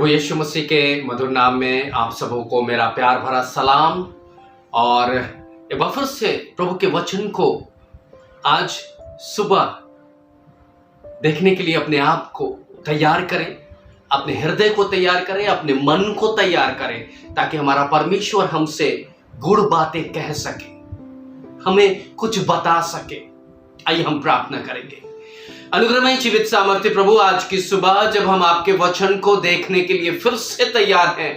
प्रभु यीशु मसीह के मधुर नाम में आप सबों को मेरा प्यार भरा सलाम। और एक बार फिर से प्रभु के वचन को आज सुबह देखने के लिए अपने आप को तैयार करें, अपने हृदय को तैयार करें, अपने मन को तैयार करें, ताकि हमारा परमेश्वर हमसे गुड़ बातें कह सके, हमें कुछ बता सके। आइए हम प्रार्थना करेंगे। अनुग्रहमय जीवित सामर्थ्य प्रभु, आज की सुबह जब हम आपके वचन को देखने के लिए फिर से तैयार हैं,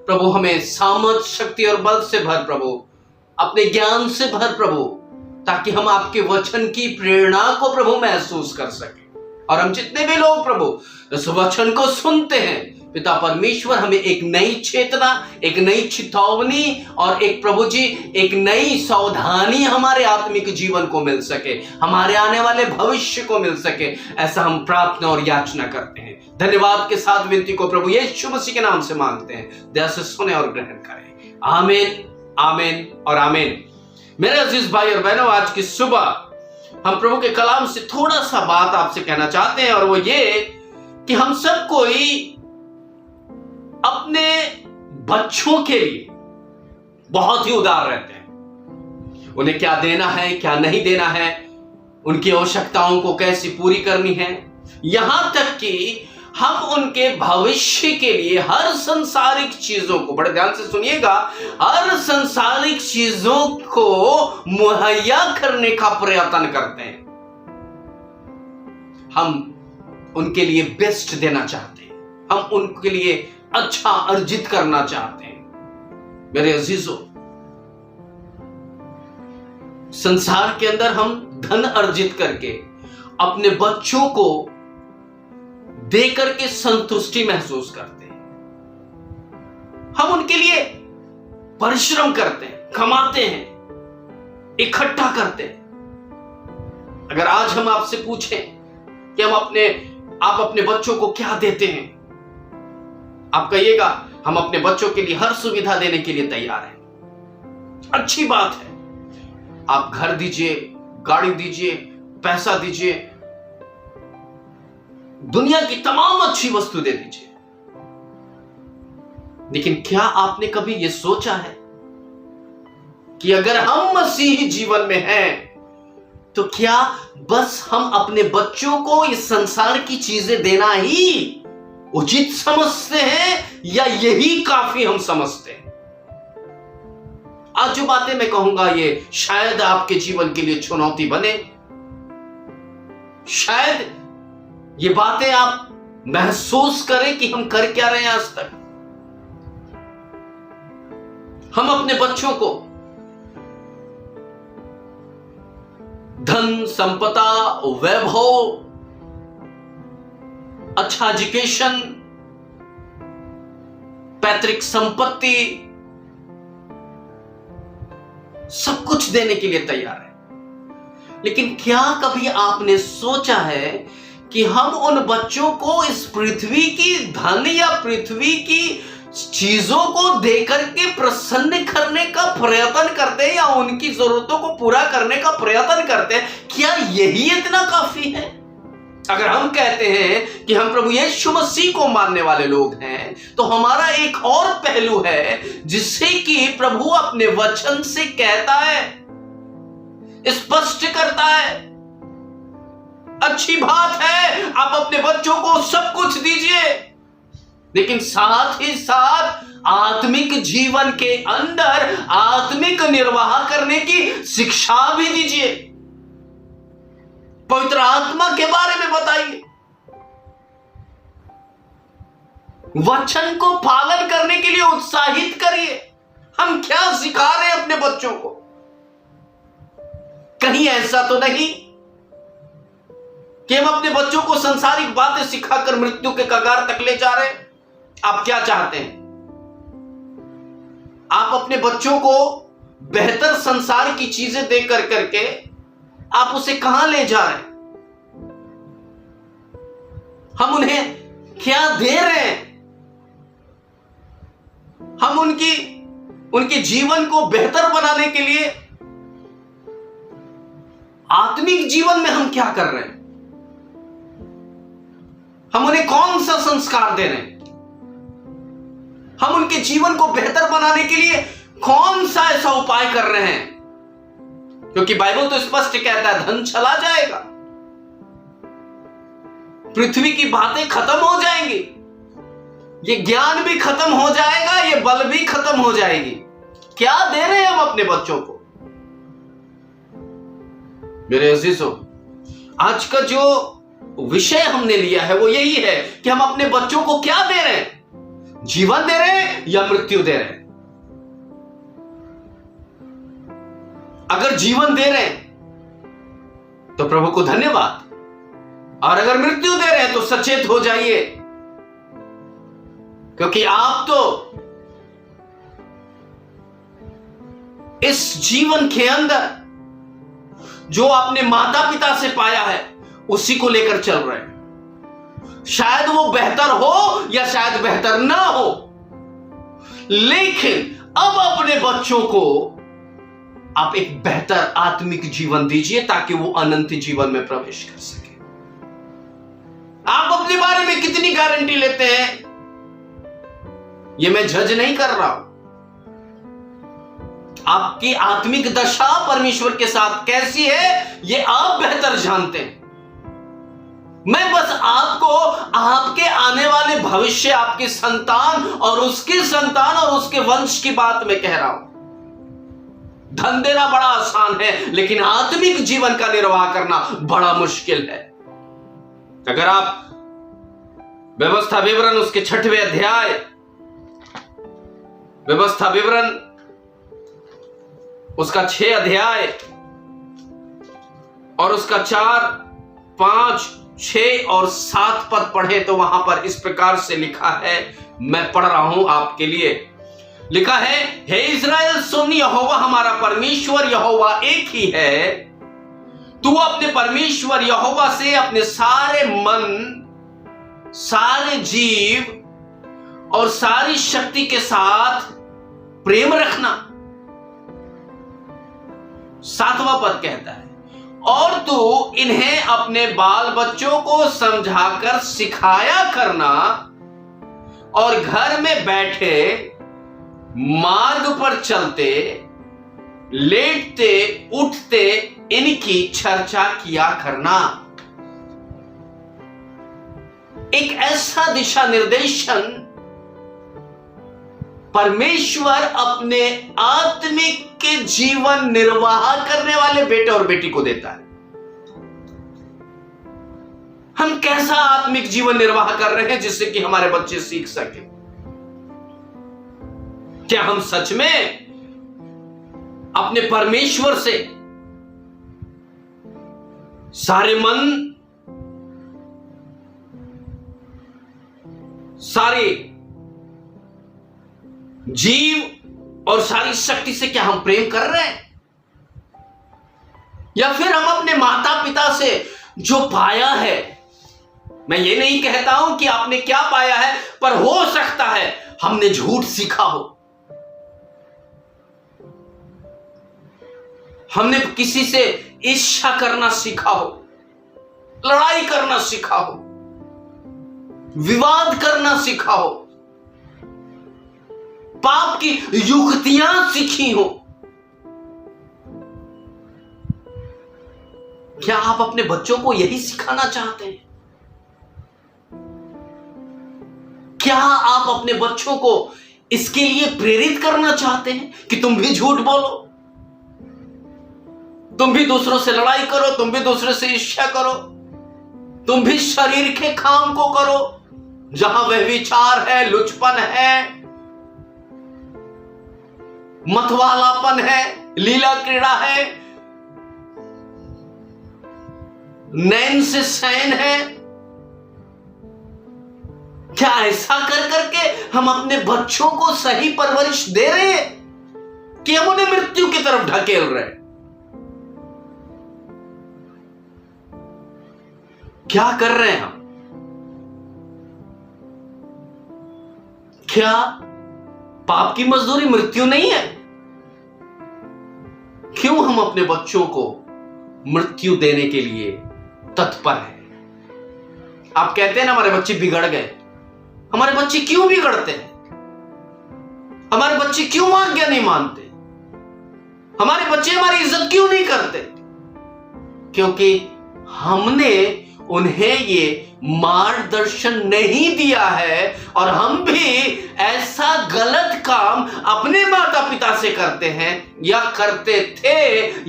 प्रभु हमें सामर्थ, शक्ति और बल से भर प्रभु, अपने ज्ञान से भर प्रभु, ताकि हम आपके वचन की प्रेरणा को प्रभु महसूस कर सके। और हम जितने भी लोग प्रभु इस वचन को सुनते हैं, पिता परमेश्वर हमें एक नई चेतना, एक नई चेतावनी और एक प्रभु जी एक नई सावधानी हमारे आत्मिक जीवन को मिल सके, हमारे आने वाले भविष्य को मिल सके। ऐसा हम प्रार्थना और याचना करते हैं। धन्यवाद के साथ विनती को प्रभु यीशु मसीह के नाम से मांगते हैं। दया से सुने और ग्रहण करें। आमीन, आमीन और आमीन। मेरे अजीज भाई और बहनों, आज की सुबह हम प्रभु के कलाम से थोड़ा सा बात आपसे कहना चाहते हैं, और वो ये कि हम सब कोई अपने बच्चों के लिए बहुत ही उदार रहते हैं। उन्हें क्या देना है, क्या नहीं देना है, उनकी आवश्यकताओं को कैसे पूरी करनी है, यहां तक कि हम उनके भविष्य के लिए हर संसारिक चीजों को, बड़े ध्यान से सुनिएगा, हर संसारिक चीजों को मुहैया करने का प्रयत्न करते हैं। हम उनके लिए बेस्ट देना चाहते हैं, हम उनके लिए अच्छा अर्जित करना चाहते हैं। मेरे अजीजों, संसार के अंदर हम धन अर्जित करके अपने बच्चों को दे करके संतुष्टि महसूस करते हैं। हम उनके लिए परिश्रम करते हैं, कमाते हैं, इकट्ठा करते हैं। अगर आज हम आपसे पूछें कि आप अपने बच्चों को क्या देते हैं, आप कहिएगा हम अपने बच्चों के लिए हर सुविधा देने के लिए तैयार हैं। अच्छी बात है, आप घर दीजिए, गाड़ी दीजिए, पैसा दीजिए, दुनिया की तमाम अच्छी वस्तु दे दीजिए। लेकिन क्या आपने कभी यह सोचा है कि अगर हम मसीही जीवन में हैं, तो क्या बस हम अपने बच्चों को इस संसार की चीजें देना ही उचित समझते हैं, या यही काफी हम समझते हैं? आज जो बातें मैं कहूंगा ये शायद आपके जीवन के लिए चुनौती बने। शायद ये बातें आप महसूस करें कि हम कर क्या रहे हैं आज तक। हम अपने बच्चों को धन, संपदा, वैभव, अच्छा एजुकेशन, पैतृक संपत्ति, सब कुछ देने के लिए तैयार है। लेकिन क्या कभी आपने सोचा है कि हम उन बच्चों को इस पृथ्वी की धन या पृथ्वी की चीजों को देकर के प्रसन्न करने का प्रयत्न करते हैं, या उनकी जरूरतों को पूरा करने का प्रयत्न करते हैं? क्या यही इतना काफी है? अगर हम कहते हैं कि हम प्रभु यीशु मसीह को मानने वाले लोग हैं, तो हमारा एक और पहलू है जिससे कि प्रभु अपने वचन से कहता है, स्पष्ट करता है। अच्छी बात है, आप अपने बच्चों को सब कुछ दीजिए, लेकिन साथ ही साथ आत्मिक जीवन के अंदर आत्मिक निर्वाह करने की शिक्षा भी दीजिए। पवित्र आत्मा के बारे में बताइए। वचन को पालन करने के लिए उत्साहित करिए। हम क्या सिखा रहे हैं अपने बच्चों को? कहीं ऐसा तो नहीं कि हम अपने बच्चों को संसारिक बातें सिखाकर मृत्यु के कगार तक ले जा रहे हैं? आप क्या चाहते हैं? आप अपने बच्चों को बेहतर संसार की चीजें देकर करके आप उसे कहां ले जा रहे हैं? हम उन्हें क्या दे रहे हैं? हम उनके जीवन को बेहतर बनाने के लिए आत्मिक जीवन में हम क्या कर रहे हैं? हम उन्हें कौन सा संस्कार दे रहे हैं? हम उनके जीवन को बेहतर बनाने के लिए कौन सा ऐसा उपाय कर रहे हैं? क्योंकि बाइबल तो स्पष्ट कहता है धन चला जाएगा, पृथ्वी की बातें खत्म हो जाएंगी, ये ज्ञान भी खत्म हो जाएगा, ये बल भी खत्म हो जाएगी। क्या दे रहे हैं हम अपने बच्चों को? मेरे अजीजों, आज का जो विषय हमने लिया है वो यही है कि हम अपने बच्चों को क्या दे रहे हैं, जीवन दे रहे हैं या मृत्यु दे रहे हैं। अगर जीवन दे रहे हैं तो प्रभु को धन्यवाद, और अगर मृत्यु दे रहे हैं तो सचेत हो जाइए, क्योंकि आप तो इस जीवन के अंदर जो आपने माता पिता से पाया है उसी को लेकर चल रहे हैं। शायद वो बेहतर हो या शायद बेहतर ना हो, लेकिन अब अपने बच्चों को आप एक बेहतर आत्मिक जीवन दीजिए ताकि वो अनंत जीवन में प्रवेश कर सके। आप अपने बारे में कितनी गारंटी लेते हैं, ये मैं जज नहीं कर रहा हूं। आपकी आत्मिक दशा परमेश्वर के साथ कैसी है ये आप बेहतर जानते हैं। मैं बस आपको आपके आने वाले भविष्य, आपके संतान और उसके संतान और उसके वंश की बात में कह रहा हूं। धन देना बड़ा आसान है, लेकिन आत्मिक जीवन का निर्वाह करना बड़ा मुश्किल है। अगर आप व्यवस्था विवरण उसके 6वें अध्याय, व्यवस्था विवरण उसका 6 अध्याय और उसका 4, 5, 6 और 7 पद पढ़े तो वहां पर इस प्रकार से लिखा है, मैं पढ़ रहा हूं आपके लिए। लिखा है, हे इस्राएल सुन, यहोवा हमारा परमेश्वर यहोवा एक ही है। तू अपने परमेश्वर यहोवा से अपने सारे मन, सारे जीव और सारी शक्ति के साथ प्रेम रखना। 7वां पद कहता है, और तू इन्हें अपने बाल बच्चों को समझाकर सिखाया करना, और घर में बैठे, मार्ग पर चलते, लेटते उठते इनकी चर्चा किया करना। एक ऐसा दिशा निर्देशन परमेश्वर अपने आत्मिक के जीवन निर्वाह करने वाले बेटे और बेटी को देता है। हम कैसा आत्मिक जीवन निर्वाह कर रहे हैं जिससे कि हमारे बच्चे सीख सके? क्या हम सच में अपने परमेश्वर से सारे मन, सारे जीव और सारी शक्ति से क्या हम प्रेम कर रहे हैं? या फिर हम अपने माता पिता से जो पाया है, मैं ये नहीं कहता हूं कि आपने क्या पाया है, पर हो सकता है हमने झूठ सीखा हो, हमने किसी से ईर्ष्या करना सीखा हो, लड़ाई करना सीखा हो, विवाद करना सीखा हो, पाप की युक्तियां सीखी हो। क्या आप अपने बच्चों को यही सिखाना चाहते हैं? क्या आप अपने बच्चों को इसके लिए प्रेरित करना चाहते हैं कि तुम भी झूठ बोलो, तुम भी दूसरों से लड़ाई करो, तुम भी दूसरों से ईर्ष्या करो, तुम भी शरीर के काम को करो, जहां वह विचार है, लुचपन है, मतवालापन है, लीला क्रीड़ा है, नैन से सैन है? क्या ऐसा कर करके हम अपने बच्चों को सही परवरिश दे रहे हैं कि हम उन्हें मृत्यु की तरफ ढकेल रहे हैं? क्या कर रहे हैं हम? क्या पाप की मजदूरी मृत्यु नहीं है? क्यों हम अपने बच्चों को मृत्यु देने के लिए तत्पर हैं? आप कहते हैं ना हमारे बच्चे बिगड़ गए। हमारे बच्चे क्यों बिगड़ते हैं? हमारे बच्चे क्यों आज्ञा नहीं मानते? हमारे बच्चे हमारी इज्जत क्यों नहीं करते? क्योंकि हमने उन्हें ये मार्गदर्शन नहीं दिया है और हम भी ऐसा गलत काम अपने माता पिता से करते हैं या करते थे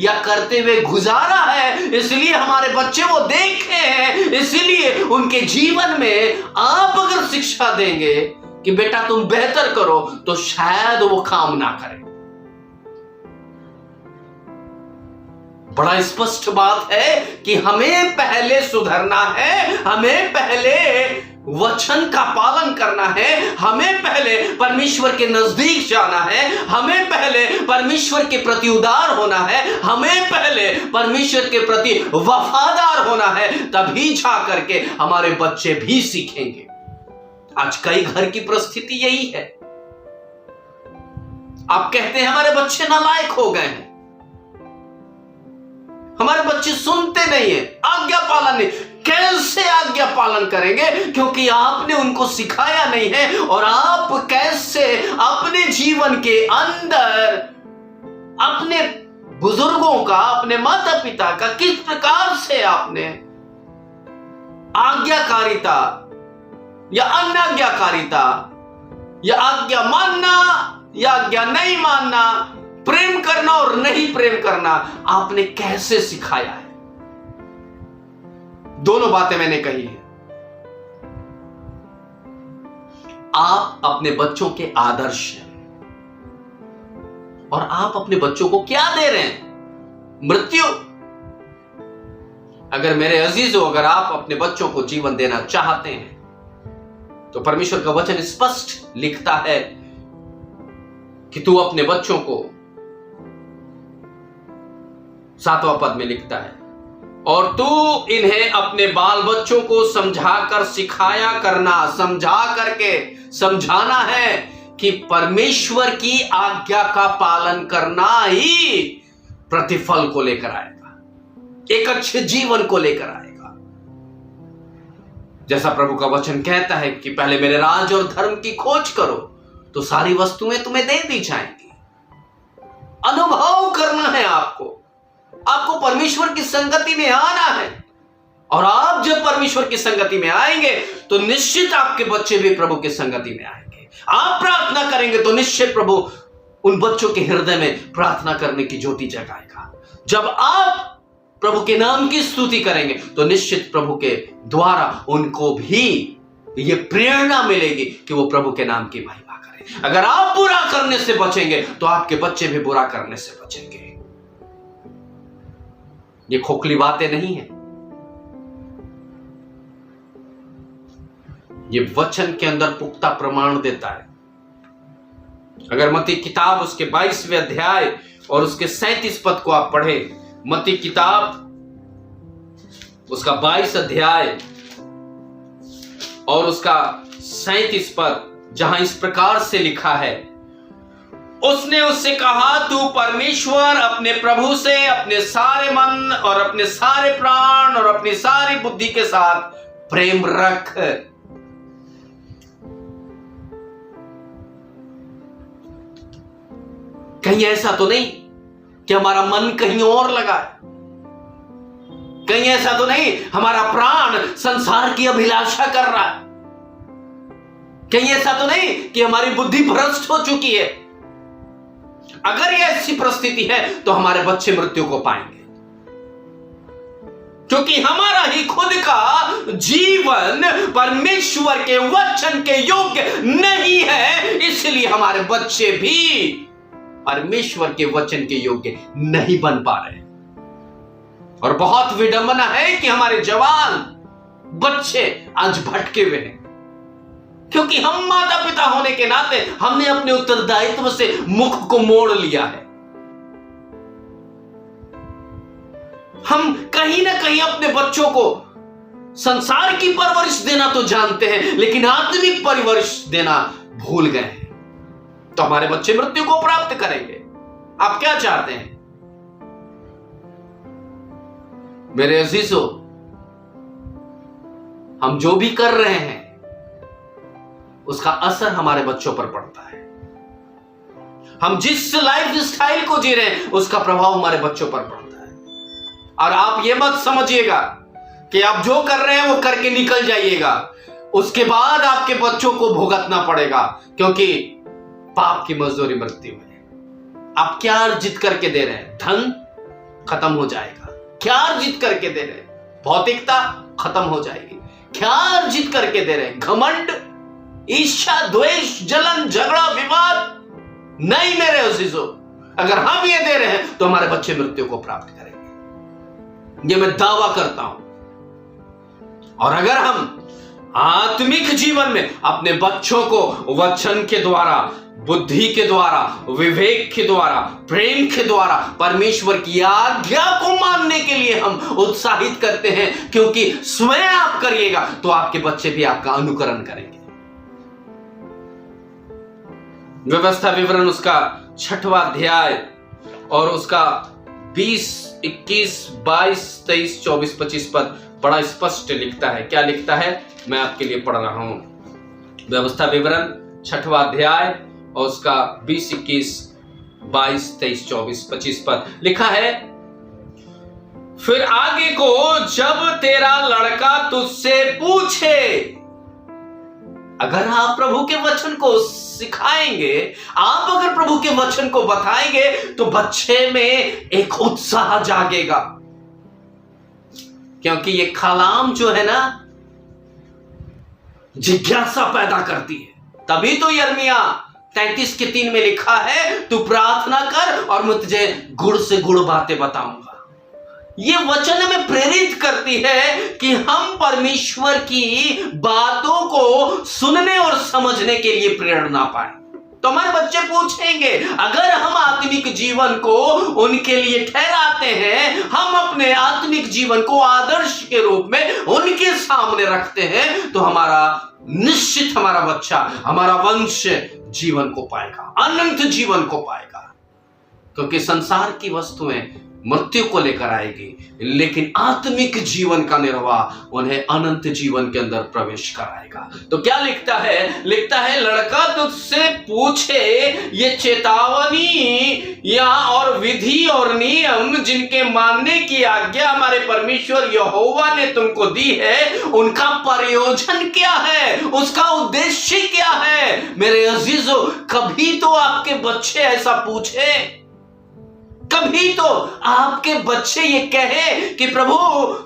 या करते हुए गुजारा है। इसलिए हमारे बच्चे वो देखे हैं, इसलिए उनके जीवन में आप अगर शिक्षा देंगे कि बेटा तुम बेहतर करो, तो शायद वो काम ना करें। बड़ा स्पष्ट बात है कि हमें पहले सुधरना है, हमें पहले वचन का पालन करना है, हमें पहले परमेश्वर के नजदीक जाना है, हमें पहले परमेश्वर के प्रति उदार होना है, हमें पहले परमेश्वर के प्रति वफादार होना है। तभी जा करके हमारे बच्चे भी सीखेंगे। आज कई घर की परिस्थिति यही है। आप कहते हैं हमारे बच्चे नालायक हो गए हैं, हमारे बच्चे सुनते नहीं है, आज्ञा पालन नहीं। कैसे आज्ञा पालन करेंगे? क्योंकि आपने उनको सिखाया नहीं है। और आप कैसे अपने जीवन के अंदर अपने बुजुर्गों का, अपने माता पिता का किस प्रकार से आपने आज्ञाकारिता या अनाज्ञाकारिता या आज्ञा मानना या आज्ञा नहीं मानना, प्रेम करना और नहीं प्रेम करना आपने कैसे सिखाया है? दोनों बातें मैंने कही है। आप अपने बच्चों के आदर्श हैं और आप अपने बच्चों को क्या दे रहे हैं? मृत्यु। अगर मेरे अजीजों, अगर आप अपने बच्चों को जीवन देना चाहते हैं तो परमेश्वर का वचन स्पष्ट लिखता है कि तू अपने बच्चों को, 7वां पद में लिखता है, और तू इन्हें अपने बाल बच्चों को समझाकर सिखाया करना। समझा करके समझाना है कि परमेश्वर की आज्ञा का पालन करना ही प्रतिफल को लेकर आएगा, एक अच्छे जीवन को लेकर आएगा। जैसा प्रभु का वचन कहता है कि पहले मेरे राज और धर्म की खोज करो तो सारी वस्तुएं तुम्हें दे दी जाएंगी। अनुभव करना है आपको परमेश्वर की संगति में आना है। और आप जब परमेश्वर की संगति में आएंगे तो निश्चित आपके बच्चे भी प्रभु की संगति में आएंगे। आप प्रार्थना करेंगे तो निश्चित प्रभु उन बच्चों के हृदय में प्रार्थना करने की ज्योति जगाएगा। जब आप प्रभु के नाम की स्तुति करेंगे तो निश्चित प्रभु के द्वारा उनको भी ये प्रेरणा मिलेगी कि वो प्रभु के नाम की महिमा करें। अगर आप बुरा करने से बचेंगे तो आपके बच्चे भी बुरा करने से बचेंगे। ये खोखली बातें नहीं है, ये वचन के अंदर पुख्ता प्रमाण देता है। अगर मत्ती किताब उसके 22वें अध्याय और उसके 37 पद को आप पढ़े, मत्ती किताब उसका 22 अध्याय और उसका 37 पद, जहां इस प्रकार से लिखा है, उसने उससे कहा, तू परमेश्वर अपने प्रभु से अपने सारे मन और अपने सारे प्राण और अपनी सारी बुद्धि के साथ प्रेम रख। कहीं ऐसा तो नहीं कि हमारा मन कहीं और लगा है? कहीं ऐसा तो नहीं हमारा प्राण संसार की अभिलाषा कर रहा है? कहीं ऐसा तो नहीं कि हमारी बुद्धि भ्रष्ट हो चुकी है? अगर यह ऐसी परिस्थिति है तो हमारे बच्चे मृत्यु को पाएंगे, क्योंकि हमारा ही खुद का जीवन परमेश्वर के वचन के योग्य नहीं है। इसलिए हमारे बच्चे भी परमेश्वर के वचन के योग्य नहीं बन पा रहे। और बहुत विडंबना है कि हमारे जवान बच्चे आज भटके हुए हैं, क्योंकि हम माता पिता होने के नाते हमने अपने उत्तरदायित्व से मुख को मोड़ लिया है। हम कहीं ना कहीं अपने बच्चों को संसार की परवरिश देना तो जानते हैं, लेकिन आत्मिक परवरिश देना भूल गए हैं। तो हमारे बच्चे मृत्यु को प्राप्त करेंगे। आप क्या चाहते हैं मेरे अजीजों? हम जो भी कर रहे हैं उसका असर हमारे बच्चों पर पड़ता है। हम जिस लाइफ स्टाइल को जी रहे हैं उसका प्रभाव हमारे बच्चों पर पड़ता है। और आप ये मत समझिएगा कि आप जो कर रहे हैं वो करके निकल जाइएगा, उसके बाद आपके बच्चों को भुगतना पड़ेगा, क्योंकि पाप की मजदूरी मृत्यु है। आप क्या अर्जित करके दे रहे हैं? धन खत्म हो जाएगा। क्या अर्जित करके दे रहे हैं? भौतिकता खत्म हो जाएगी। क्या अर्जित करके दे रहे हैं? घमंड, ईर्ष्या, द्वेष, जलन, झगड़ा, विवाद। नहीं मेरे अजीजों, अगर हम ये दे रहे हैं तो हमारे बच्चे मृत्यु को प्राप्त करेंगे, ये मैं दावा करता हूं। और अगर हम आत्मिक जीवन में अपने बच्चों को वचन के द्वारा, बुद्धि के द्वारा, विवेक के द्वारा, प्रेम के द्वारा परमेश्वर की आज्ञा को मानने के लिए हम उत्साहित करते हैं, क्योंकि स्वयं आप करिएगा तो आपके बच्चे भी आपका अनुकरण करेंगे। व्यवस्था विवरण उसका 6वां अध्याय और उसका 20, 21, 22, 23, 24, 25 पद बड़ा स्पष्ट लिखता है। क्या लिखता है? मैं आपके लिए पढ़ रहा हूं। व्यवस्था विवरण 6वां अध्याय और उसका 20, 21, 22, 23, 24, 25 पद लिखा है। फिर आगे को जब तेरा लड़का तुझसे पूछे, अगर आप प्रभु के वचन को सिखाएंगे, आप अगर प्रभु के वचन को बताएंगे तो बच्चे में एक उत्साह जागेगा, क्योंकि ये कलाम जो है ना जिज्ञासा पैदा करती है। तभी तो यिर्मयाह 33:3 में लिखा है, तू प्रार्थना कर और मैं तुझे गुड़ से गुड़ बातें बताऊंगा। ये वचन हमें प्रेरित करती है कि हम परमेश्वर की बातों को सुनने और समझने के लिए प्रेरणा पाए। तो हमारे बच्चे पूछेंगे, अगर हम आत्मिक जीवन को उनके लिए ठहराते हैं, हम अपने आत्मिक जीवन को आदर्श के रूप में उनके सामने रखते हैं, तो निश्चित हमारा बच्चा, हमारा वंश जीवन को पाएगा, अनंत जीवन को पाएगा। क्योंकि संसार की वस्तुएं मृत्यु को लेकर आएगी, लेकिन आत्मिक जीवन का निर्वाह उन्हें अनंत जीवन के अंदर प्रवेश कराएगा। तो क्या लिखता है? लिखता है, लड़का तुझसे पूछे ये चेतावनी या और विधि और नियम जिनके मानने की आज्ञा हमारे परमेश्वर यहोवा ने तुमको दी है, उनका प्रयोजन क्या है, उसका उद्देश्य क्या है? मेरे अजीजों, कभी तो आपके बच्चे ऐसा पूछे, कभी तो आपके बच्चे ये कहे कि प्रभु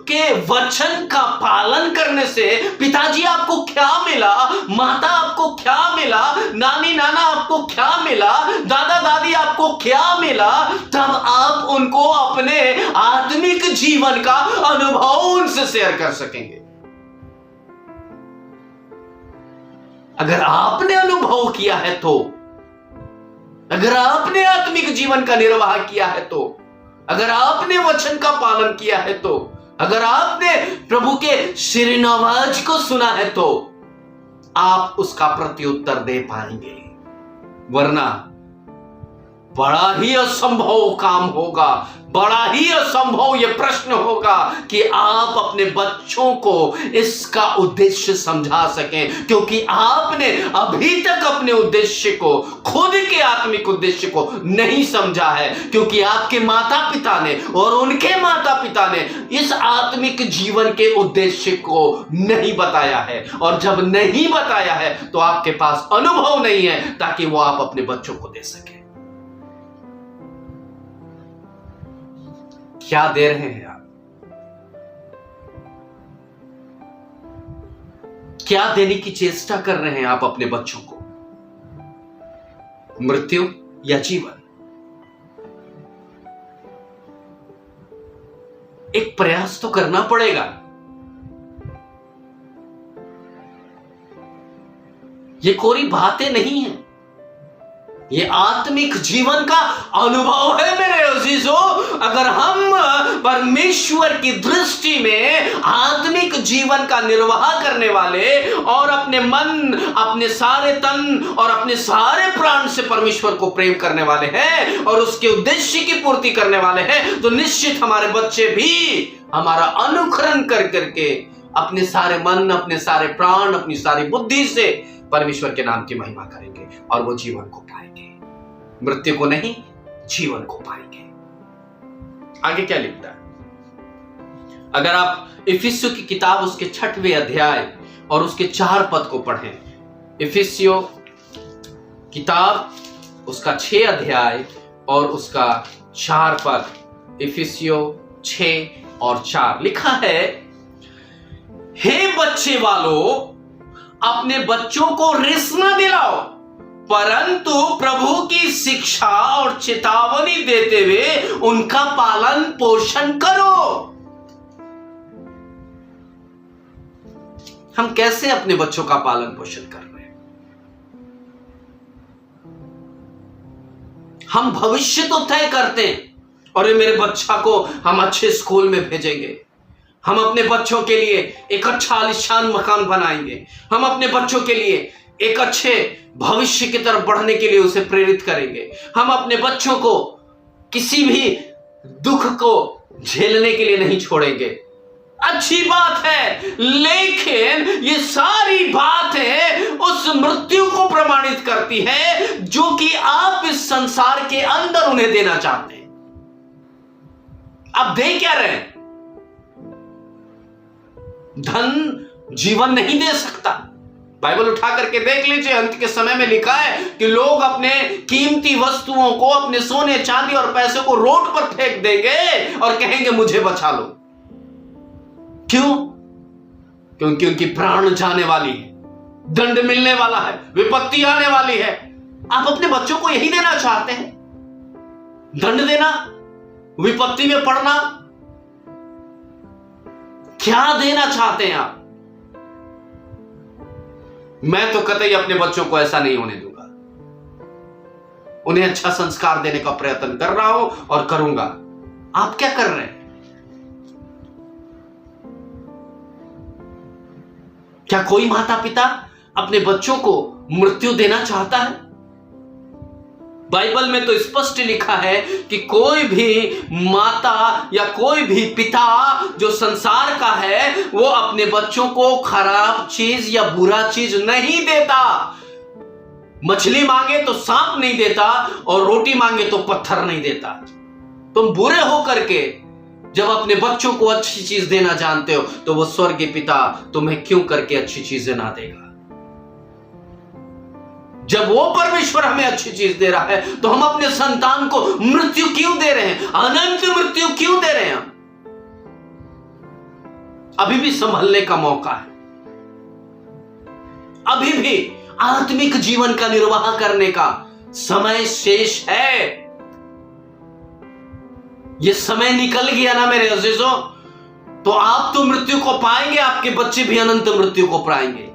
के वचन का पालन करने से पिताजी आपको क्या मिला, माता आपको क्या मिला, नानी नाना आपको क्या मिला, दादा दादी आपको क्या मिला, तब आप उनको अपने आत्मिक जीवन का अनुभव उनसे शेयर कर सकेंगे। अगर आपने अनुभव किया है तो, अगर आपने आत्मिक जीवन का निर्वाह किया है तो, अगर आपने वचन का पालन किया है तो, अगर आपने प्रभु के शिरनवाज को सुना है तो आप उसका प्रत्युत्तर दे पाएंगे, वरना बड़ा ही असंभव काम होगा, बड़ा ही असंभव यह प्रश्न होगा कि आप अपने बच्चों को इसका उद्देश्य समझा सकें, क्योंकि आपने अभी तक अपने उद्देश्य को, खुद के आत्मिक उद्देश्य को नहीं समझा है, क्योंकि आपके माता पिता ने और उनके माता पिता ने इस आत्मिक जीवन के उद्देश्य को नहीं बताया है। और जब नहीं बताया है तो आपके पास अनुभव नहीं है ताकि वो आप अपने बच्चों को दे सके। क्या दे रहे हैं आप? क्या देने की चेष्टा कर रहे हैं आप अपने बच्चों को? मृत्यु या जीवन? एक प्रयास तो करना पड़ेगा। ये कोई बातें नहीं है, ये आत्मिक जीवन का अनुभव है मेरे अजीजों। अगर हम परमेश्वर की दृष्टि में आत्मिक जीवन का निर्वाह करने वाले और अपने मन, अपने सारे तन और अपने सारे प्राण से परमेश्वर को प्रेम करने वाले हैं और उसके उद्देश्य की पूर्ति करने वाले हैं, तो निश्चित हमारे बच्चे भी हमारा अनुकरण कर करके अपने सारे मन, अपने सारे प्राण, अपनी सारी बुद्धि से परमेश्वर के नाम की महिमा करेंगे और वो जीवन को पाएंगे। मृत्यु को नहीं, जीवन को पाएंगे। आगे क्या लिखता है? अगर आप इफिसियों की किताब उसके 6वें अध्याय और उसके 4 पद को पढ़ें, इफिसियों किताब उसका 6 अध्याय और उसका 4 पद, इफिसियों 6 और 4 लिखा है, हे बच्चे वालों, अपने बच्चों को रिस न दिलाओ, परंतु प्रभु की शिक्षा और चेतावनी देते हुए उनका पालन पोषण करो। हम कैसे अपने बच्चों का पालन पोषण कर रहे हैं? हम भविष्य तो तय करते हैं, और ये मेरे बच्चा को हम अच्छे स्कूल में भेजेंगे, हम अपने बच्चों के लिए एक अच्छा आलीशान मकान बनाएंगे, हम अपने बच्चों के लिए एक अच्छे भविष्य की तरफ बढ़ने के लिए उसे प्रेरित करेंगे, हम अपने बच्चों को किसी भी दुख को झेलने के लिए नहीं छोड़ेंगे। अच्छी बात है, लेकिन ये सारी बातें उस मृत्यु को प्रमाणित करती है जो कि आप इस संसार के अंदर उन्हें देना चाहते हैं। आप दे क्या रहे हैं? धन जीवन नहीं दे सकता। बाइबल उठा करके देख लीजिए, अंत के समय में लिखा है कि लोग अपने कीमती वस्तुओं को, अपने सोने चांदी और पैसे को रोड पर फेंक देंगे और कहेंगे मुझे बचा लो। क्यों? क्योंकि उनकी प्राण जाने वाली है, दंड मिलने वाला है, विपत्ति आने वाली है। आप अपने बच्चों को यही देना चाहते हैं? दंड देना, विपत्ति में पड़ना? क्या देना चाहते हैं आप? मैं तो कतई अपने बच्चों को ऐसा नहीं होने दूंगा। उन्हें अच्छा संस्कार देने का प्रयत्न कर रहा हूं और करूंगा। आप क्या कर रहे हैं? क्या कोई माता पिता अपने बच्चों को मृत्यु देना चाहता है? बाइबल में तो स्पष्ट लिखा है कि कोई भी माता या कोई भी पिता जो संसार का है वो अपने बच्चों को खराब चीज या बुरा चीज नहीं देता। मछली मांगे तो सांप नहीं देता और रोटी मांगे तो पत्थर नहीं देता। तुम बुरे हो करके जब अपने बच्चों को अच्छी चीज देना जानते हो तो वो स्वर्गीय पिता तुम्हें क्यों करके अच्छी चीजें ना देगा? जब वो परमेश्वर हमें अच्छी चीज दे रहा है तो हम अपने संतान को मृत्यु क्यों दे रहे हैं? अनंत मृत्यु क्यों दे रहे हैं? हम अभी भी संभलने का मौका है, अभी भी आत्मिक जीवन का निर्वाह करने का समय शेष है। ये समय निकल गया ना मेरे अजीजों, तो आप तो मृत्यु को पाएंगे, आपके बच्चे भी अनंत मृत्यु को पाएंगे।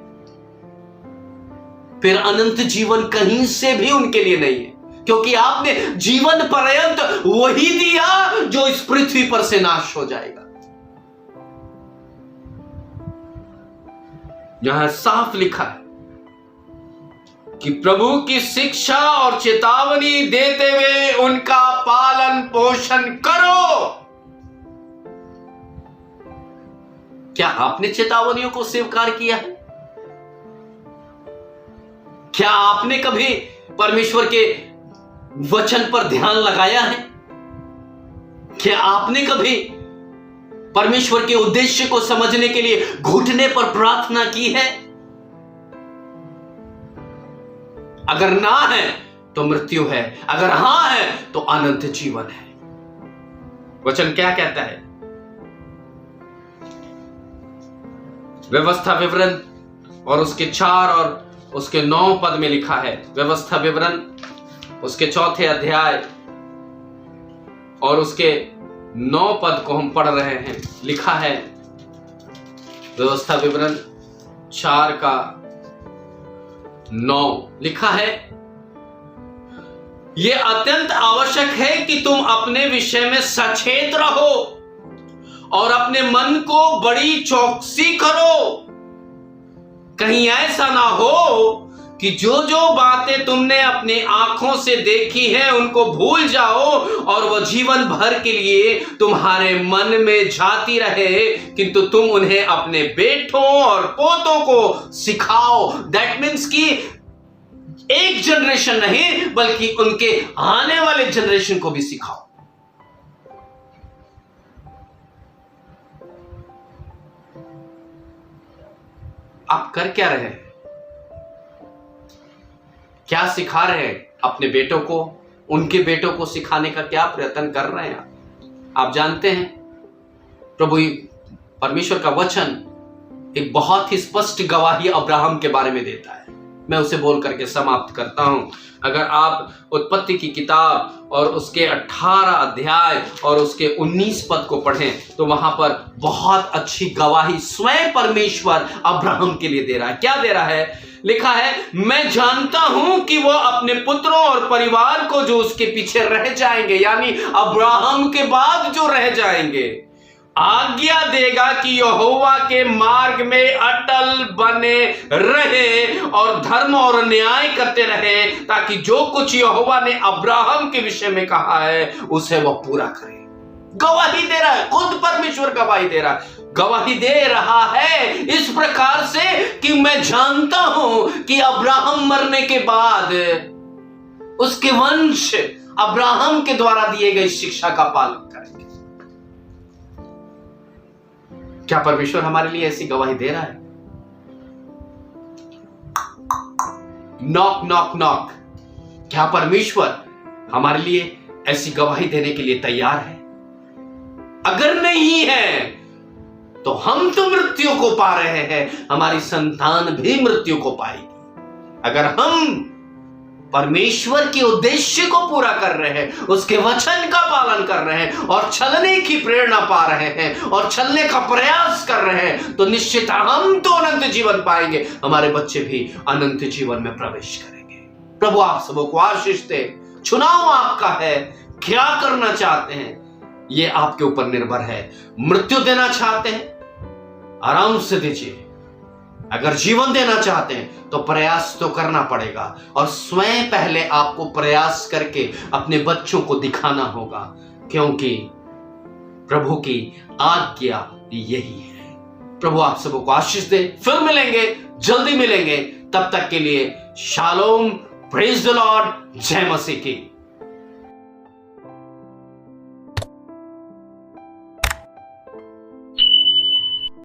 फिर अनंत जीवन कहीं से भी उनके लिए नहीं है, क्योंकि आपने जीवन पर्यंत वही दिया जो इस पृथ्वी पर से नाश हो जाएगा। यहां साफ लिखा है कि प्रभु की शिक्षा और चेतावनी देते हुए उनका पालन पोषण करो। क्या आपने चेतावनियों को स्वीकार किया है? क्या आपने कभी परमेश्वर के वचन पर ध्यान लगाया है? क्या आपने कभी परमेश्वर के उद्देश्य को समझने के लिए घुटने पर प्रार्थना की है? अगर ना है तो मृत्यु है, अगर हां है तो अनंत जीवन है। वचन क्या कहता है? व्यवस्था विवरण और उसके 4 और उसके 9 पद में लिखा है। व्यवस्था विवरण उसके 4 अध्याय और उसके 9 पद को हम पढ़ रहे हैं। लिखा है व्यवस्था विवरण 4 का 9 लिखा है, यह अत्यंत आवश्यक है कि तुम अपने विषय में सचेत रहो और अपने मन को बड़ी चौकसी करो, कहीं ऐसा ना हो कि जो जो बातें तुमने अपनी आंखों से देखी हैं उनको भूल जाओ और वह जीवन भर के लिए तुम्हारे मन में जाती रहे, किंतु तुम उन्हें अपने बेटों और पोतों को सिखाओ। दैट मीन्स कि एक जनरेशन नहीं बल्कि उनके आने वाले जनरेशन को भी सिखाओ। आप कर क्या रहे हैं? क्या सिखा रहे हैं अपने बेटों को? उनके बेटों को सिखाने का क्या प्रयत्न कर रहे हैं आप जानते हैं, प्रभु परमेश्वर का वचन एक बहुत ही स्पष्ट गवाही अब्राहम के बारे में देता है। मैं उसे बोल करके समाप्त करता हूं। अगर आप उत्पत्ति की किताब और उसके 18 अध्याय और उसके 19 पद को पढ़ें तो वहां पर बहुत अच्छी गवाही स्वयं परमेश्वर अब्राहम के लिए दे रहा है। क्या दे रहा है? लिखा है, मैं जानता हूं कि वो अपने पुत्रों और परिवार को जो उसके पीछे रह जाएंगे, यानी अब्राहम के बाद जो रह जाएंगे, आज्ञा देगा कि यहोवा के मार्ग में अटल बने रहे और धर्म और न्याय करते रहे, ताकि जो कुछ यहोवा ने अब्राहम के विषय में कहा है उसे वह पूरा करे। गवाही दे रहा है, खुद परमेश्वर गवाही दे रहा है। गवाही दे रहा है इस प्रकार से कि मैं जानता हूं कि अब्राहम मरने के बाद उसके वंश अब्राहम के द्वारा दिए गई शिक्षा का पालन करेंगे। क्या परमेश्वर हमारे लिए ऐसी गवाही दे रहा है? Knock knock knock. क्या परमेश्वर हमारे लिए ऐसी गवाही देने के लिए तैयार है? अगर नहीं है तो हम तो मृत्यु को पा रहे हैं, हमारी संतान भी मृत्यु को पाएगी। अगर हम परमेश्वर के उद्देश्य को पूरा कर रहे हैं, उसके वचन का पालन कर रहे हैं और चलने की प्रेरणा पा रहे हैं और चलने का प्रयास कर रहे हैं, तो निश्चित हम तो अनंत जीवन पाएंगे, हमारे बच्चे भी अनंत जीवन में प्रवेश करेंगे। प्रभु आप सबों को आशीष दे। चुनाव आपका है, क्या करना चाहते हैं ये आपके ऊपर निर्भर है। मृत्यु देना चाहते हैं, आराम से दीजिए। अगर जीवन देना चाहते हैं तो प्रयास तो करना पड़ेगा और स्वयं पहले आपको प्रयास करके अपने बच्चों को दिखाना होगा, क्योंकि प्रभु की आज्ञा यही है। प्रभु आप सबको आशीष दे। फिर मिलेंगे, जल्दी मिलेंगे। तब तक के लिए शालोम, प्रेज द लॉर्ड, जय मसीह की।